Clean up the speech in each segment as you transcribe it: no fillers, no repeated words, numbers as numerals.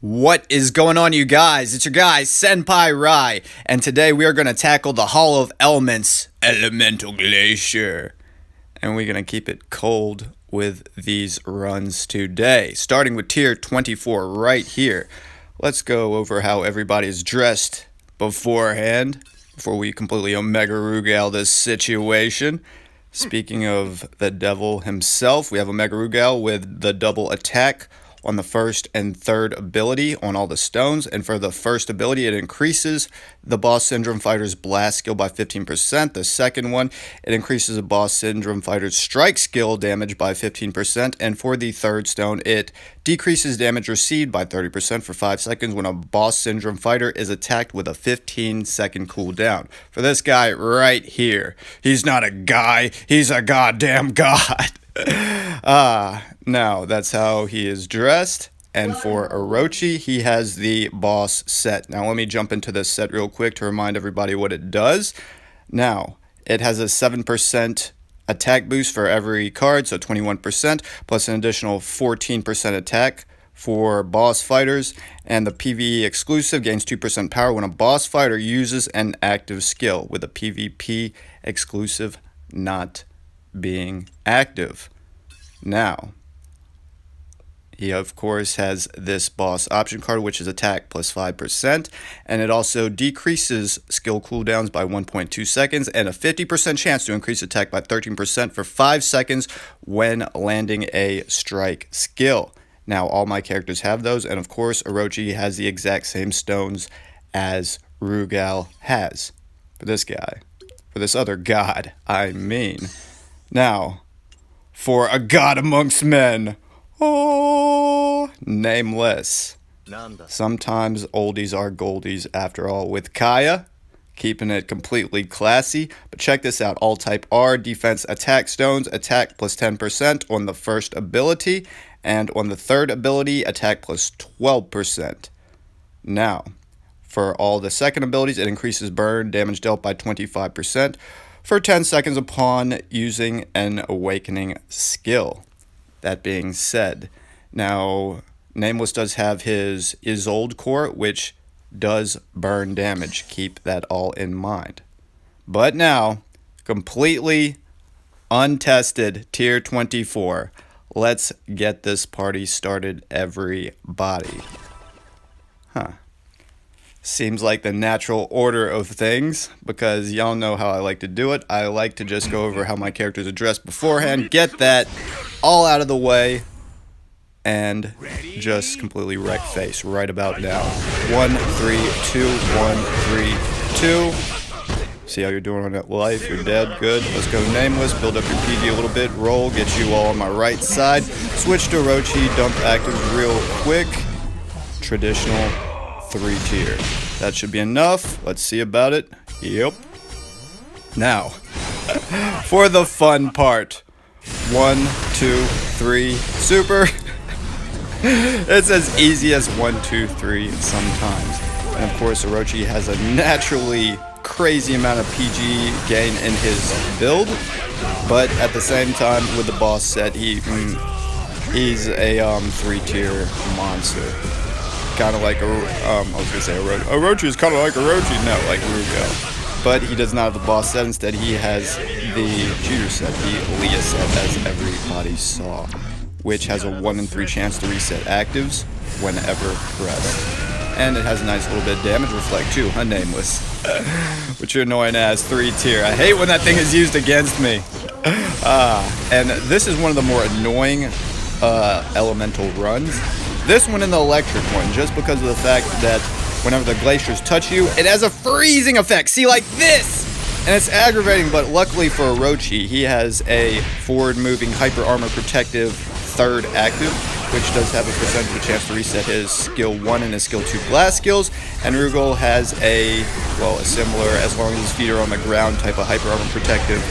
What is going on, you guys? It's your guy, Senpai Rai, and today we are going to tackle the Hall of Elements, Elemental Glacier. And we're going to keep it cold with these runs today, starting with tier 24 right here. Let's go over how everybody is dressed beforehand, before we completely Omega Rugal this situation. Speaking of the devil himself, we have Omega Rugal with the double attack on the first and third ability on all the stones, and for the first ability it increases the boss syndrome fighter's blast skill by 15%. The second one, it increases the boss syndrome fighter's strike skill damage by 15%, and for the third stone it decreases damage received by 30% for 5 seconds when a boss syndrome fighter is attacked with a 15-second cooldown. For this guy right here, he's not a guy, he's a goddamn god. Now that's how he is dressed. And for Orochi, he has the boss set. Now let me jump into this set real quick to remind everybody what it does. Now, it has a 7% attack boost for every card, so 21%, plus an additional 14% attack for boss fighters, and the PvE exclusive gains 2% power when a boss fighter uses an active skill, with a PvP exclusive not being active. Now, he of course has this boss option card, which is attack plus 5%, and it also decreases skill cooldowns by 1.2 seconds and a 50% chance to increase attack by 13% for 5 seconds when landing a strike skill. Now, all my characters have those, and of course Orochi has the exact same stones as Rugal has. For this guy. For this other god, I mean. Now, for a god amongst men, oh, nameless. Sometimes oldies are goldies after all. With Kaya, keeping it completely classy. But check this out. All type R, defense attack stones, attack plus 10% on the first ability. And on the third ability, attack plus 12%. Now, for all the second abilities, it increases burn damage dealt by 25% for 10 seconds upon using an awakening skill. That being said, now Nameless does have his Isolde core, which does burn damage. Keep that all in mind. But now, completely untested tier 24. Let's get this party started, everybody. Seems like the natural order of things, because y'all know how I like to do it. I like to just go over how my characters are dressed beforehand, get that all out of the way, and just completely wreck face right about now. 1, 3, 2, 1, 3, 2. See how you're doing on that life, you're dead, good. Let's go Nameless, build up your PV a little bit, roll, get you all on my right side. Switch to Orochi, dump active real quick. Traditional 3-tier. That should be enough. Let's see about it. Yep. Now, for the fun part. 1, 2, 3, super. It's as easy as 1, 2, 3 sometimes. And of course, Orochi has a naturally crazy amount of PG gain in his build. But at the same time, with the boss set, he's a 3-tier monster. Kind of like I was gonna say Orochi is kind of like Orochi, no, like Rugal. But he does not have the boss set. Instead, he has the cheater set, the Leah set, as everybody saw, which has a 1 in 3 chance to reset actives whenever pressed. And it has a nice little bit of damage reflect too, Nameless, which you're annoying as 3-tier. I hate when that thing is used against me. And this is one of the more annoying elemental runs. This one and the electric one, just because of the fact that whenever the glaciers touch you, it has a freezing effect. See, like this! And it's aggravating, but luckily for Orochi, he has a forward-moving hyper armor protective third active, which does have a percentage of chance to reset his skill 1 and his skill 2 blast skills. And Rugal has a similar, as long as his feet are on the ground, type of hyper armor protective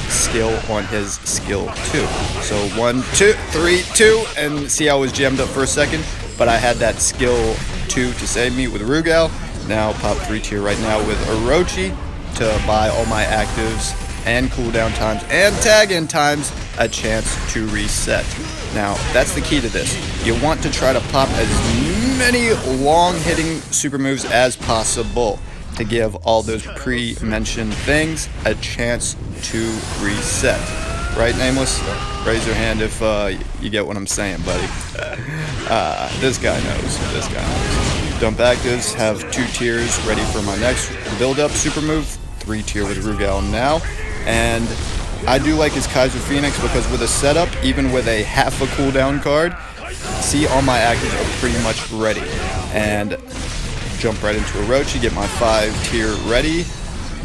skill on his skill 2. So 1, 2, 3, 2, and see how I was jammed up for a second, but I had that skill 2 to save me with Rugal. Now pop 3-tier right now with Orochi to buy all my actives and cooldown times and tag-in times a chance to reset. Now, that's the key to this. You want to try to pop as many long-hitting super moves as possible to give all those pre-mentioned things a chance to reset. Right, Nameless? Raise your hand if you get what I'm saying, buddy. This guy knows. This guy knows. Dump actives, have 2 tiers ready for my next build-up super move. 3 tier with Rugal now. And I do like his Kaiser Phoenix because with a setup, even with a half a cooldown card, see, all my actives are pretty much ready. And jump right into Orochi, get my 5 tier ready,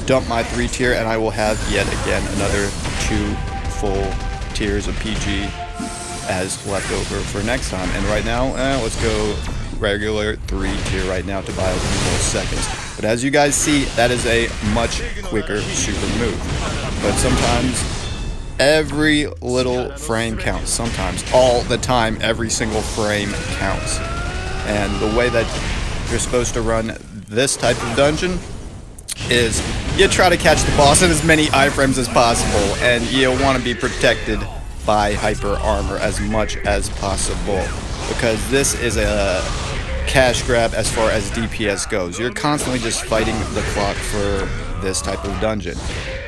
dump my 3 tier, and I will have yet again another 2 full tiers of PG as leftover for next time. And right now, let's go regular 3 tier right now to buy a few more seconds. But as you guys see, that is a much quicker super move. But sometimes every little frame counts. Sometimes all the time, every single frame counts. And the way that you're supposed to run this type of dungeon is you try to catch the boss in as many iframes as possible, and you want to be protected by hyper armor as much as possible, because this is a cash grab as far as DPS goes. You're constantly just fighting the clock for this type of dungeon.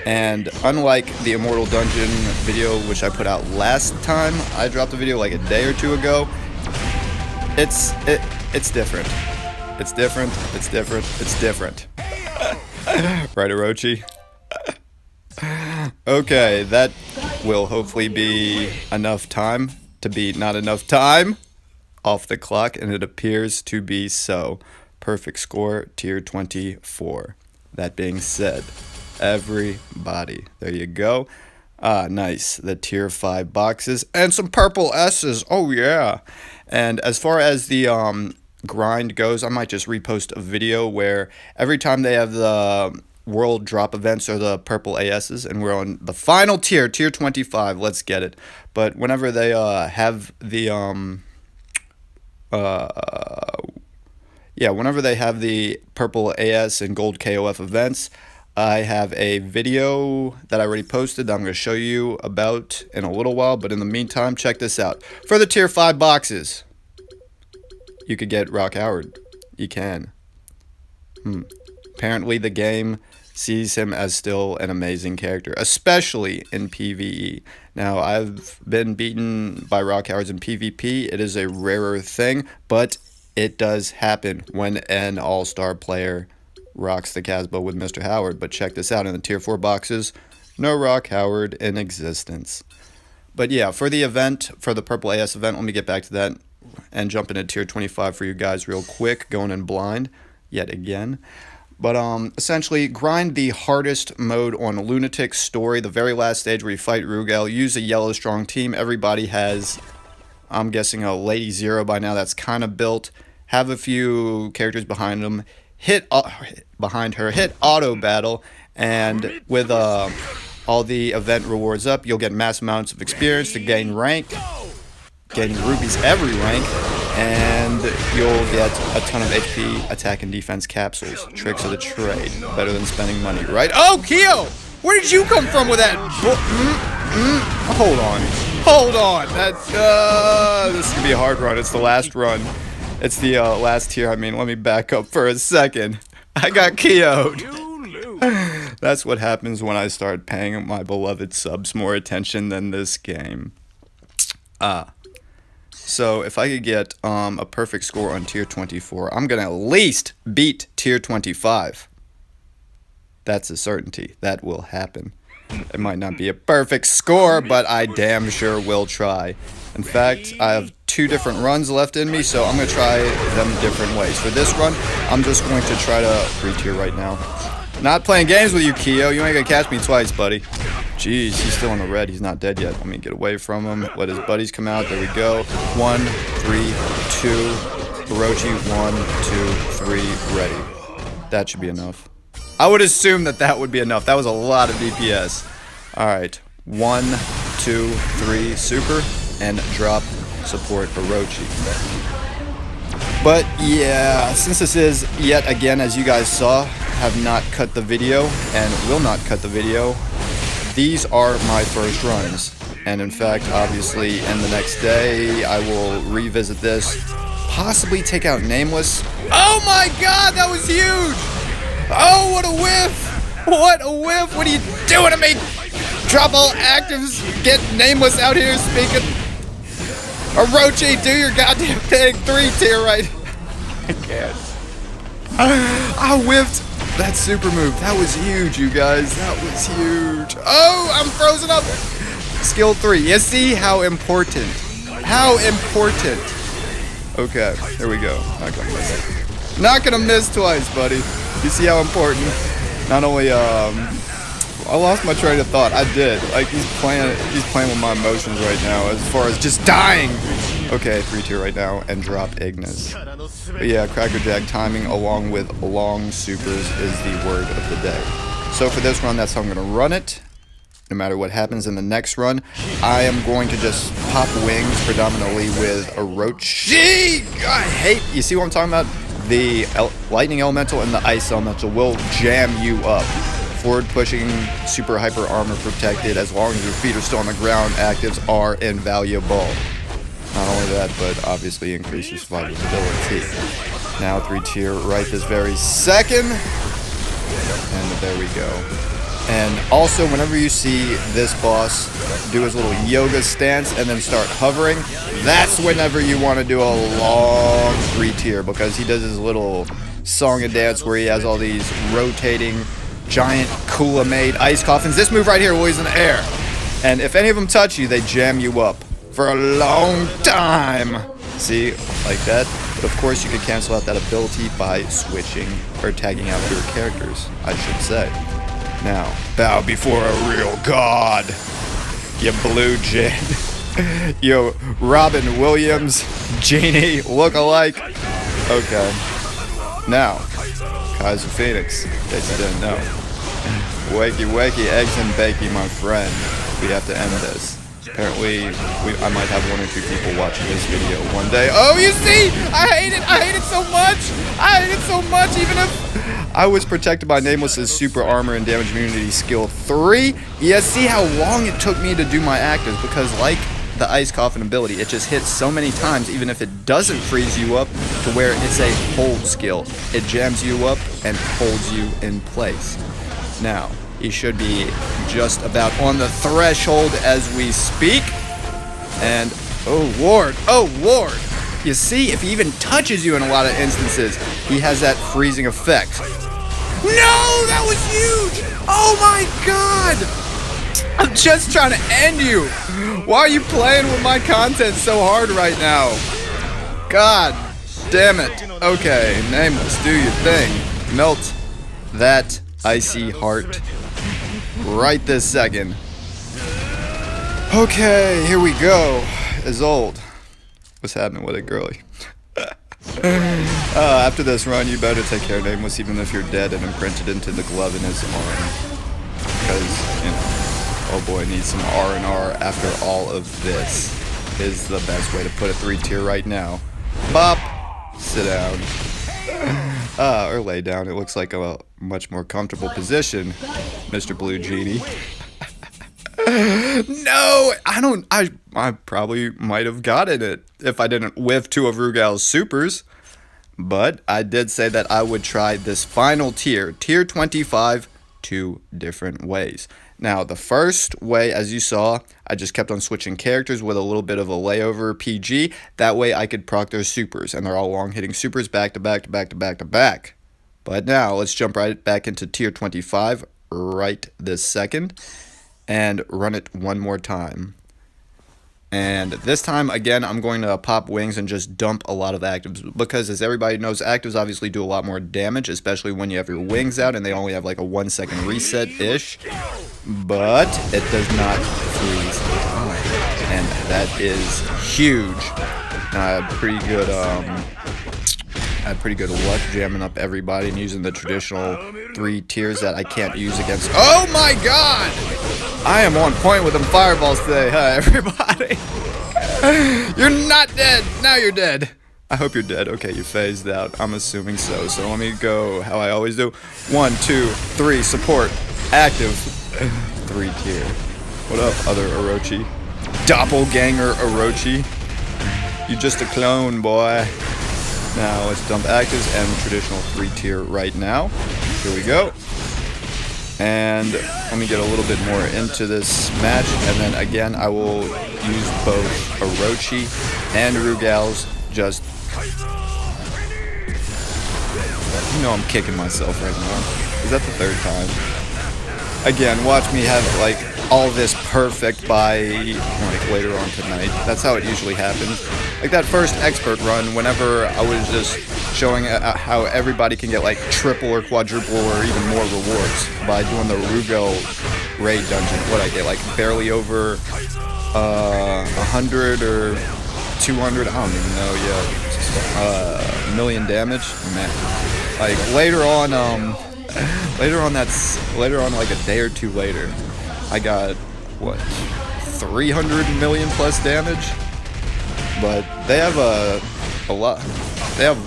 And unlike the Immortal Dungeon video, which I put out last time, I dropped a video like a day or 2 ago, it's different. It's different, it's different, it's different. Right, Orochi? Okay, that will hopefully be enough time to beat not enough time off the clock, and it appears to be so. Perfect score, tier 24. That being said, everybody, there you go. Nice, the tier 5 boxes and some purple S's. Oh yeah. And as far as the grind goes, I might just repost a video where every time they have the world drop events or the purple ASs, and we're on the final tier, tier 25. Let's get it. But whenever they have the whenever they have the purple AS and gold KoF events, I have a video that I already posted that I'm going to show you about in a little while. But in the meantime, check this out. For the tier 5 boxes, you could get Rock Howard. You can. Apparently the game sees him as still an amazing character, especially in PvE. Now, I've been beaten by Rock Howards in PvP. It is a rarer thing, but it does happen when an all-star player rocks the Casbah with Mr. Howard. But check this out, in the tier 4 boxes, no Rock Howard in existence. But yeah, for the event, for the purple AS event, let me get back to that and jump into tier 25 for you guys real quick, going in blind yet again. But essentially, grind the hardest mode on Lunatic's story, the very last stage where you fight Rugal. Use a yellow strong team. Everybody has, I'm guessing, a Lady Zero by now that's kind of built. Have a few characters behind them. Behind her, hit auto battle, and with all the event rewards up, you'll get mass amounts of experience to gain rank, getting rubies every rank, and you'll get a ton of HP, attack, and defense capsules. Tricks of the trade. Better than spending money, right? Oh, Kyo! Where did you come from with that? Hold on. Hold on. This is going to be a hard run. It's the last run. It's the last tier. I mean, let me back up for a second. I got KO'd. That's what happens when I start paying my beloved subs more attention than this game. So if I could get a perfect score on tier 24, I'm going to at least beat tier 25. That's a certainty. That will happen. It might not be a perfect score, but I damn sure will try. In fact, I have 2 different runs left in me, so I'm going to try them different ways. For this run, I'm just going to try to pre-tier right now. Not playing games with you, Kyo. You ain't going to catch me twice, buddy. Jeez, he's still in the red. He's not dead yet. Let me get away from him. Let his buddies come out. There we go. 1, 3, 2. Orochi, 1, 2, 3. Ready. That should be enough. I would assume that that would be enough. That was a lot of DPS. Alright. 1, 2, 3. Super. And drop support Orochi. But yeah, since this is yet again, as you guys saw, have not cut the video and will not cut the video, these are my first runs. And in fact, obviously, in the next day, I will revisit this, possibly take out Nameless. Oh my god, that was huge! Oh, what a whiff! What a whiff! What are you doing to me? Drop all actives, get Nameless out here speaking. Orochi, do your goddamn thing. 3-tier right. I can't. I whiffed that super move. That was huge, you guys. That was huge. Oh, I'm frozen up. Skill 3. You see how important? How important? Okay, here we go. Not gonna miss it. Not gonna miss twice, buddy. You see how important? Not only I lost my train of thought. I did. Like he's playing with my emotions right now as far as just dying. Okay, 3-tier right now and drop Ignis. But yeah, crackerjack timing along with long supers is the word of the day. So for this run, that's how I'm gonna run it. No matter what happens in the next run, I am going to just pop wings predominantly with orochi. I hate. You see what I'm talking about? The lightning elemental and the ice elemental will jam you up. Forward pushing, super hyper armor protected. As long as your feet are still on the ground, actives are invaluable. Not only that, but obviously increase your survivability. Now 3-tier right this very second. And there we go. And also, whenever you see this boss do his little yoga stance and then start hovering, that's whenever you want to do a long 3-tier, because he does his little song and dance where he has all these rotating giant Kula-made ice coffins. This move right here while he's in the air. And if any of them touch you, they jam you up for a long time. See, like that. But of course, you can cancel out that ability by switching or tagging out your characters, I should say. Now, bow before a real god. You blue jin. You Robin Williams genie look-alike. Okay. Now, Kaiser Phoenix, in case you didn't know. Wakey, wakey, eggs and bakey, my friend. We have to end this. Apparently, I might have 1 or 2 people watching this video one day. Oh, you see? I hate it. I hate it so much. I hate it so much. Even if I was protected by Nameless's super armor and damage immunity skill 3. You see how long it took me to do my actives, because like the ice coffin ability, it just hits so many times, even if it doesn't freeze you up, to where it's a hold skill. It jams you up and holds you in place. Now, he should be just about on the threshold as we speak. And, oh lord, oh lord. You see, if he even touches you in a lot of instances, he has that freezing effect. No, that was huge. Oh my god. I'm just trying to end you. Why are you playing with my content so hard right now? God damn it. Okay, Nameless, do your thing. Melt that icy heart right this second. Okay, here we go. Isolde. What's happening with it, girly? After this run, you better take care of Nameless, even if you're dead, and imprinted into the glove in his arm. Because, you know, oh boy, needs some R&R after all of this. Is the best way to put a 3-tier right now. Bop! Sit down. Or lay down. It looks like a much more comfortable position, Mr. Blue Genie. No! I probably might have gotten it if I didn't whiff 2 of Rugal's supers. But I did say that I would try this final tier, tier 25, 2 different ways. Now, the first way, as you saw, I just kept on switching characters with a little bit of a layover PG. That way I could proc their supers, and they're all long-hitting supers back to back to back to back to back. But now, let's jump right back into tier 25 right this second, and run it one more time. And this time, again, I'm going to pop wings and just dump a lot of actives, because as everybody knows, actives obviously do a lot more damage, especially when you have your wings out and they only have like a 1-second reset-ish. But it does not freeze time, and that is huge. I had pretty good luck jamming up everybody and using the traditional 3 tiers that I can't use against. Oh my god! I am on point with them fireballs today, huh, everybody? You're not dead! Now you're dead! I hope you're dead. Okay, you phased out. I'm assuming so. So let me go how I always do. 1, 2, 3, support, active, 3 tier. What up, other orochi? Doppelganger orochi. You just a clone, boy. Now let's dump actives and traditional 3-tier right now. Here we go. And let me get a little bit more into this match, and then again I will use both Orochi and Rugal's. Just, you know, I'm kicking myself right now. Is that the third time? Again, watch me have like all this perfect by like later on tonight. That's how it usually happens. Like that first expert run, whenever I was just showing how everybody can get like triple or quadruple or even more rewards by doing the Rugal raid dungeon. What I get, like barely over 100 or 200, I don't even know yet. Million damage, man. Like later on like a day or two later, I got what, 300 million plus damage. But they have a lot. They have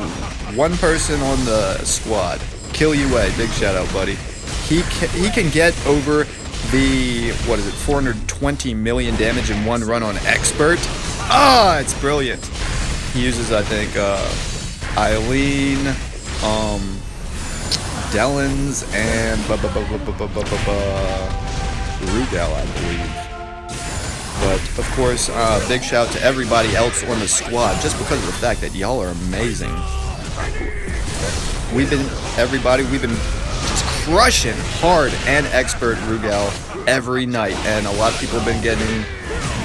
one person on the squad, Kill UA, big shout out, buddy. He can get over the, what is it, 420 million damage in one run on expert. Ah, it's brilliant. He uses, I think, Eileene, Dellons, and Rugal, I believe. But, of course, big shout to everybody else on the squad, just because of the fact that y'all are amazing. We've been just crushing hard and expert Rugal every night, and a lot of people have been getting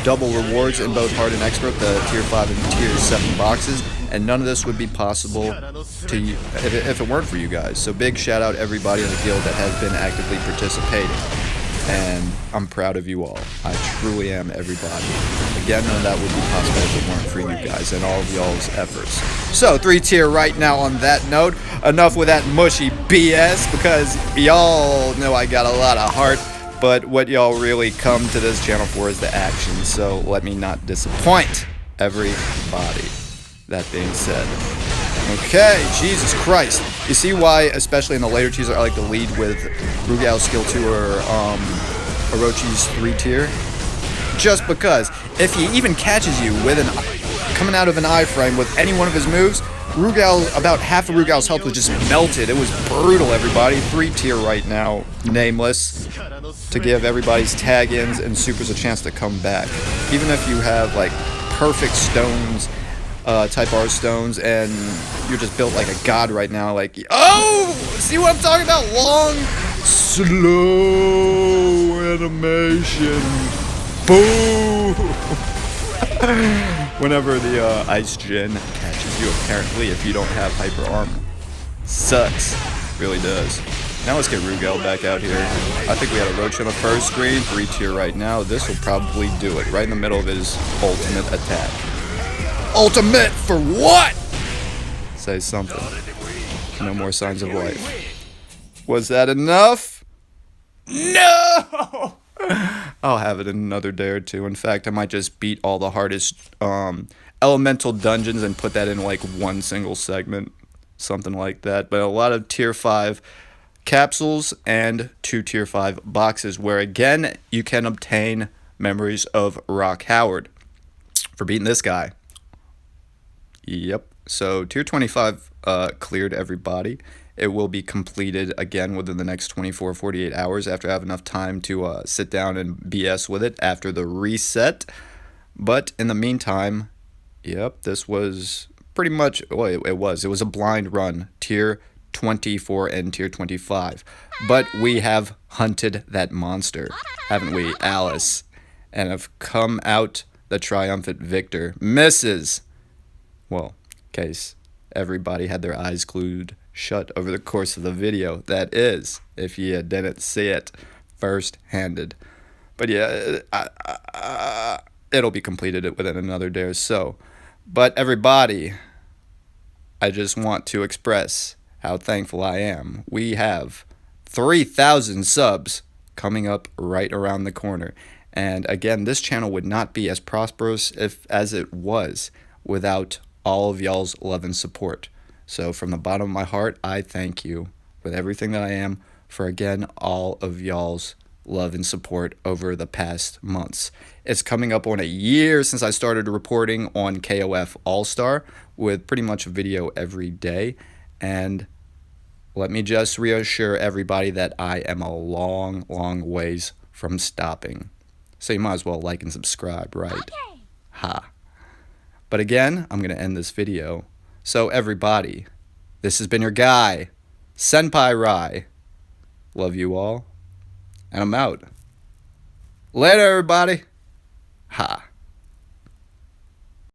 double rewards in both hard and expert, the tier 5 and tier 7 boxes, and none of this would be possible to you if it weren't for you guys. So big shout out everybody in the guild that has been actively participating. And I'm proud of you all. I truly am, everybody. Again, none of that would be possible if it weren't for you guys and all of y'all's efforts. So, 3-tier right now on that note. Enough with that mushy BS, because y'all know I got a lot of heart, but what y'all really come to this channel for is the action, so let me not disappoint everybody. That being said. Okay, Jesus Christ. You see why, especially in the later tiers, I like to lead with Rugal's skill 2 or Orochi's 3-tier? Just because, if he even catches you with coming out of an iframe with any one of his moves, Rugal, about half of Rugal's health was just melted. It was brutal, everybody. 3-tier right now, nameless, to give everybody's tag-ins and supers a chance to come back. Even if you have, like, perfect stones, type R stones, and you're just built like a god right now, like, oh, see what I'm talking about? Long, slow animation. Boo! Whenever the ice gen catches you, apparently, if you don't have hyper armor. Sucks. Really does. Now let's get Rugal back out here. I think we had a roach on the first screen, 3-tier right now. This will probably do it, right in the middle of his ultimate attack. Ultimate for what? Say something. No more signs of life. Was that enough? No! I'll have it in another day or two. In fact, I might just beat all the hardest elemental dungeons and put that in like one single segment. Something like that. But a lot of tier 5 capsules and 2 tier 5 boxes, where again you can obtain memories of Rock Howard for beating this guy. Yep. So tier 25 cleared, everybody. It will be completed again within the next 24 48 hours after I have enough time to sit down and BS with it after the reset. But in the meantime, yep, this was pretty much, well, it was a blind run, tier 24 and tier 25. But we have hunted that monster, haven't we, Alice? And have come out the triumphant victor. Misses! Well, in case everybody had their eyes glued shut over the course of the video. That is, if you didn't see it first-handed. But yeah, it'll be completed within another day or so. But everybody, I just want to express how thankful I am. We have 3,000 subs coming up right around the corner. And again, this channel would not be as prosperous as it was without all of y'all's love and support. So from the bottom of my heart, I thank you with everything that I am for, again, all of y'all's love and support over the past months. It's coming up on a year since I started reporting on KoF AllStar with pretty much a video every day. And let me just reassure everybody that I am a long, long ways from stopping. So you might as well like and subscribe, right? Okay. Ha. But again, I'm going to end this video. So everybody, this has been your guy, Senpai Rai. Love you all. And I'm out. Later, everybody. Ha.